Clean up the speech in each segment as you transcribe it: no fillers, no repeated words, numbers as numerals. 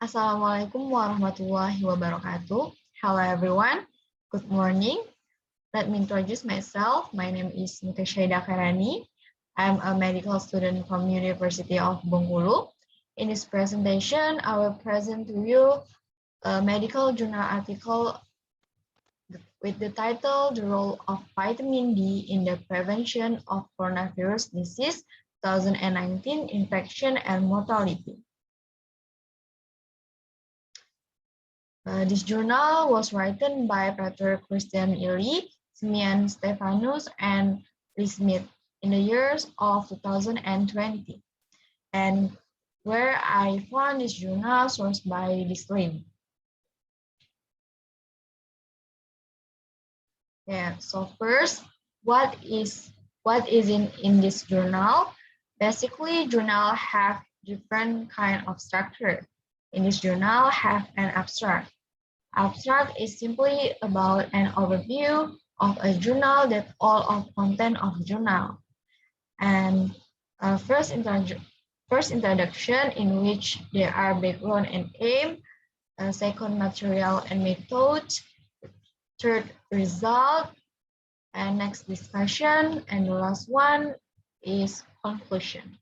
Assalamualaikum warahmatullahi wabarakatuh. Hello everyone. Good morning. Let me introduce myself. My name is Mutia Syahida Khairani. I'm a medical student from University of Bengkulu. In this presentation, I will present to you a medical journal article with the title The Role of Vitamin D in the Prevention of Coronavirus Disease 2019 Infection and Mortality. This journal was written by Peter Christian Illy, Simeon Stefanus, and Lee Smith in the years of 2020, and where I found this journal sourced by this link. Yeah, so first, what is in this journal? Basically, journal have different kind of structure. In this journal, have an abstract. Abstract is simply about an overview of a journal that all of content of journal. And first introduction in which there are background and aim, second material and method, third result, and next discussion, and the last one is conclusion.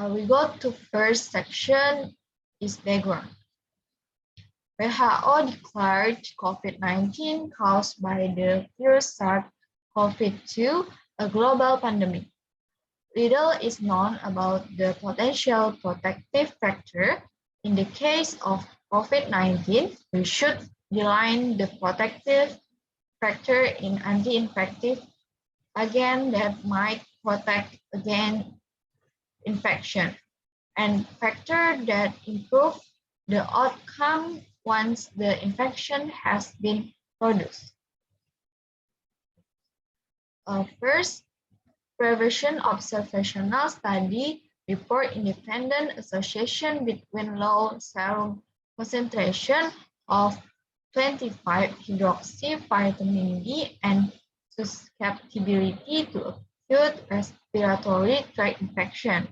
We go to first section is background. WHO declared COVID-19 caused by the virus SARS-CoV-2 a global pandemic. Little is known about the potential protective factor. In the case of COVID-19, we should define the protective factor in anti-infective agent that might protect against infection, and factor that improve the outcome once the infection has been produced. First, prevention observational study report independent association between low serum concentration of 25-hydroxy vitamin D and susceptibility to acute respiratory tract infection.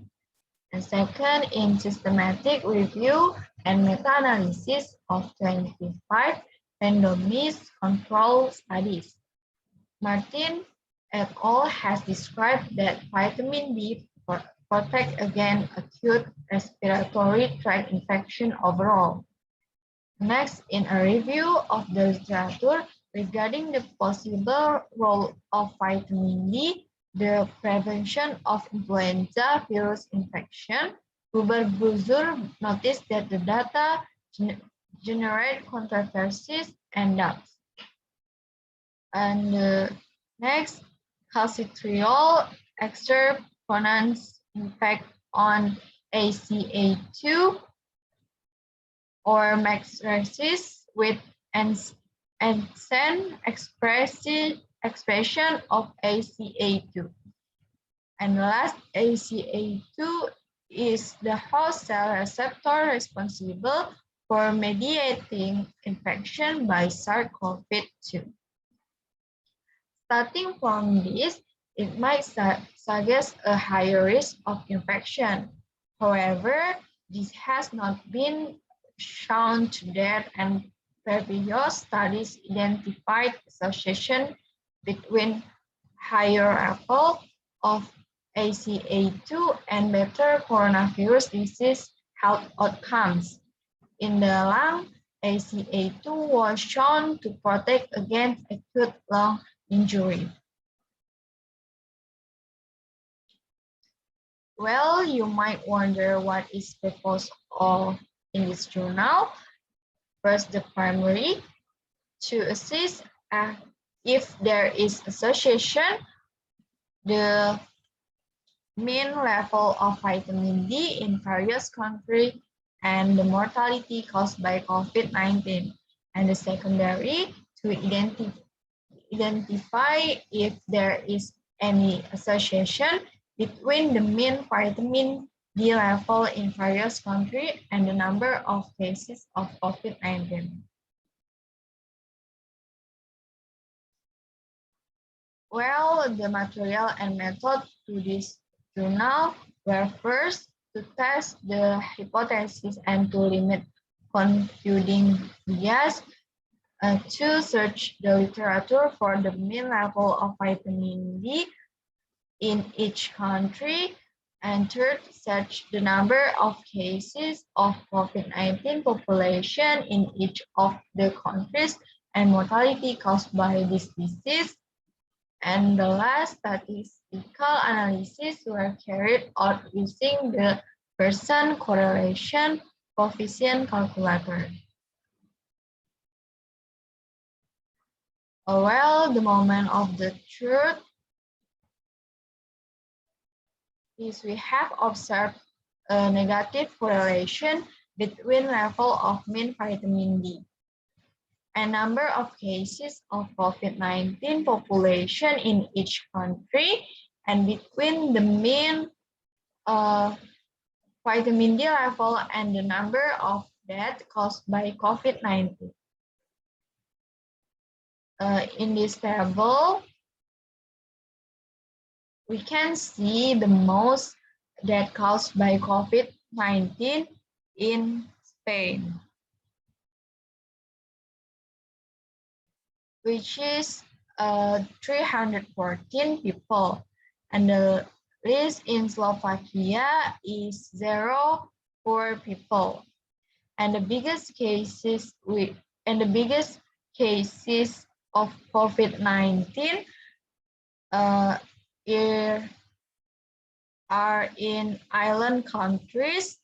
And second, in systematic review and meta-analysis of 25 randomized control studies. Martin et al. Has described that vitamin D protects against acute respiratory tract infection overall. Next, in a review of the literature regarding the possible role of vitamin D, the prevention of influenza virus infection, Huber Buzur noticed that the data generate controversies and doubts. And next, calcitriol ester pronounced impact on ACA2 or maxeresis with enzyme expression of ACA2. And last, ACA2 is the host cell receptor responsible for mediating infection by SARS-CoV-2. Starting from this, it might suggest a higher risk of infection. However, this has not been shown to date, and previous studies identified association between higher level of ACA2 and better coronavirus disease health outcomes. In the lung, ACA2 was shown to protect against acute lung injury. Well, you might wonder what is the purpose of in this journal. First, the primary, to assess if there is association, the mean level of vitamin D in various countries, and the mortality caused by COVID-19. And the secondary, to identify if there is any association between the mean vitamin D level in various countries and the number of cases of COVID-19. Well, the material and method to to now were first to test the hypothesis and to limit confounding bias, to search the literature for the mean level of vitamin D in each country, and third, search the number of cases of COVID-19 population in each of the countries and mortality caused by this disease. And the last, statistical analysis were carried out using the Pearson correlation coefficient calculator. Well, the moment of the truth is we have observed a negative correlation between level of mean vitamin D and number of cases of COVID-19 population in each country, and between the mean vitamin D level and the number of deaths caused by COVID-19. In this table, we can see the most death caused by COVID-19 in Spain, which is 314 people, and the list in Slovakia is 4 people, and the biggest cases of COVID-19 are in island countries,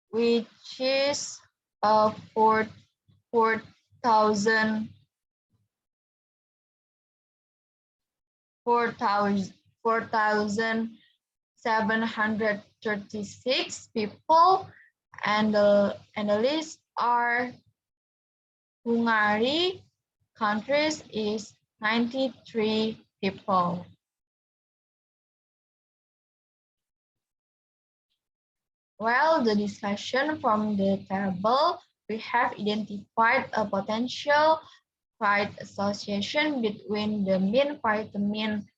which is 4,736 people, and the list are Hungary countries is 93 people. Well, the discussion from the table, we have identified a potential tight association between the mean vitamin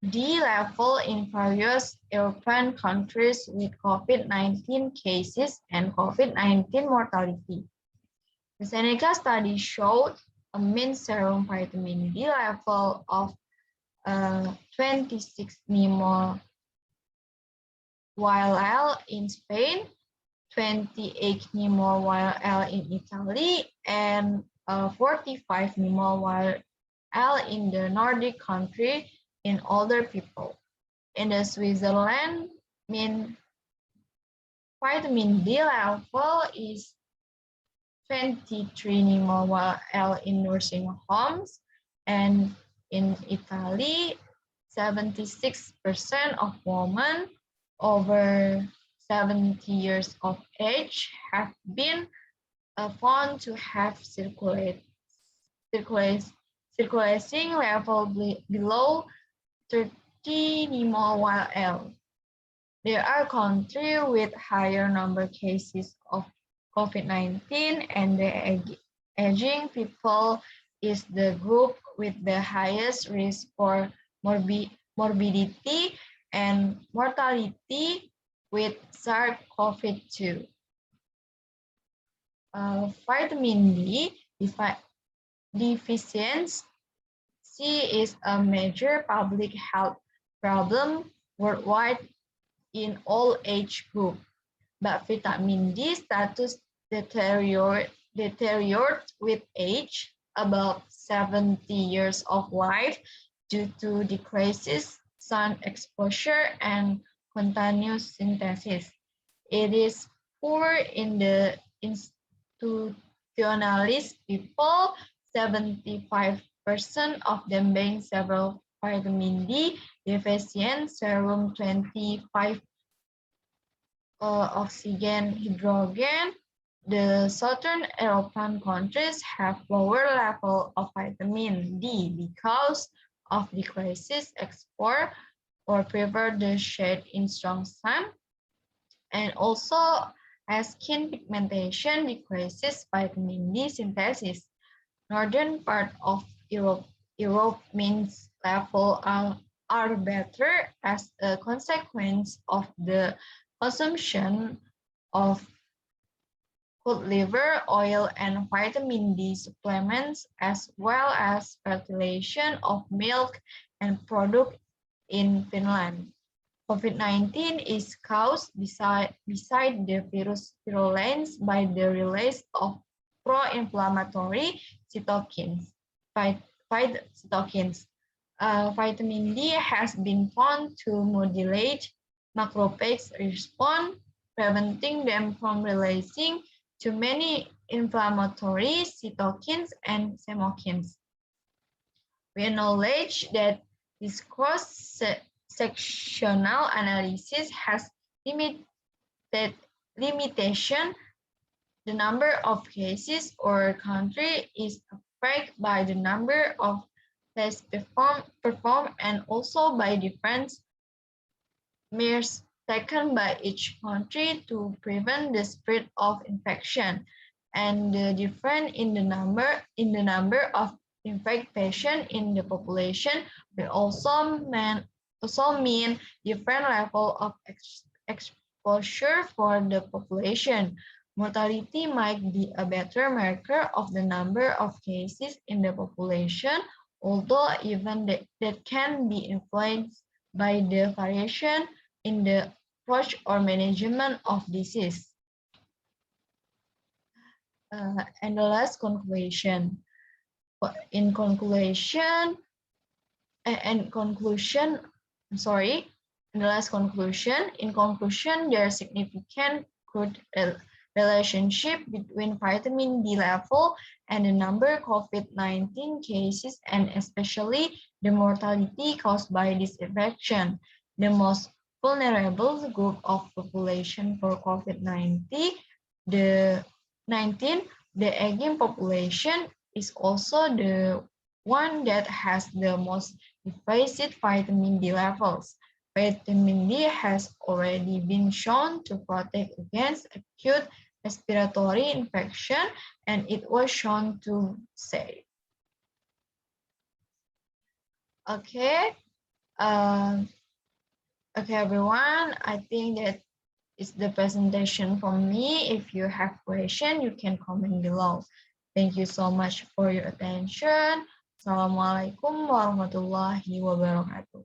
D level in various European countries with COVID-19 cases and COVID-19 mortality. The Seneca study showed a mean serum vitamin D level of 26 mmol YL in Spain, 28 mmol YL in Italy, and 45 mmol YL in the Nordic country in older people. In the Switzerland, mean vitamin D level is 23 mmol YL in nursing homes, and in Italy, 76% of women over 70 years of age have been found to have circulating level below 30 mmol YL. There are countries with higher number cases of COVID-19, and the aging people is the group with the highest risk for morbidity and mortality with SARS-CoV-2. Vitamin D deficiency is a major public health problem worldwide in all age groups, but vitamin D status deteriorates with age, about 70 years of life, due to decreases sun exposure and continuous synthesis. It is poor in the institutionalist people, 75% of them being several vitamin D deficient, serum 25 oxygen hydrogen. The Southern European countries have lower level of vitamin D because of decreases export or prefer the shade in strong sun, and also as skin pigmentation decreases vitamin D synthesis. Northern part of Europe means level are better as a consequence of the consumption of cod liver oil and vitamin D supplements, as well as fertilization of milk and product in Finland. COVID-19 is caused beside the virus virulence by the release of pro-inflammatory cytokines. Cytokines. Vitamin D has been found to modulate macrophage response, preventing them from releasing too many inflammatory cytokines and chemokines. We acknowledge that this cross-sectional analysis has limitation. The number of cases or country is affected by the number of tests performed and also by different measures taken by each country to prevent the spread of infection, and the difference in the number of infected patients in the population will also mean different level of exposure for the population. Mortality might be a better marker of the number of cases in the population, although even that can be influenced by the variation in the approach or management of disease. And the last conclusion. In conclusion, there is significant good relationship between vitamin D level and the number of COVID-19 cases, and especially the mortality caused by this infection. The most vulnerable group of population for COVID-19, the aging population, is also the one that has the most deficient vitamin D levels. Vitamin D has already been shown to protect against acute respiratory infection, and it was shown to save. Okay. Okay, everyone, I think that is the presentation from me. If you have questions, you can comment below. Thank you so much for your attention. Assalamualaikum warahmatullahi wabarakatuh.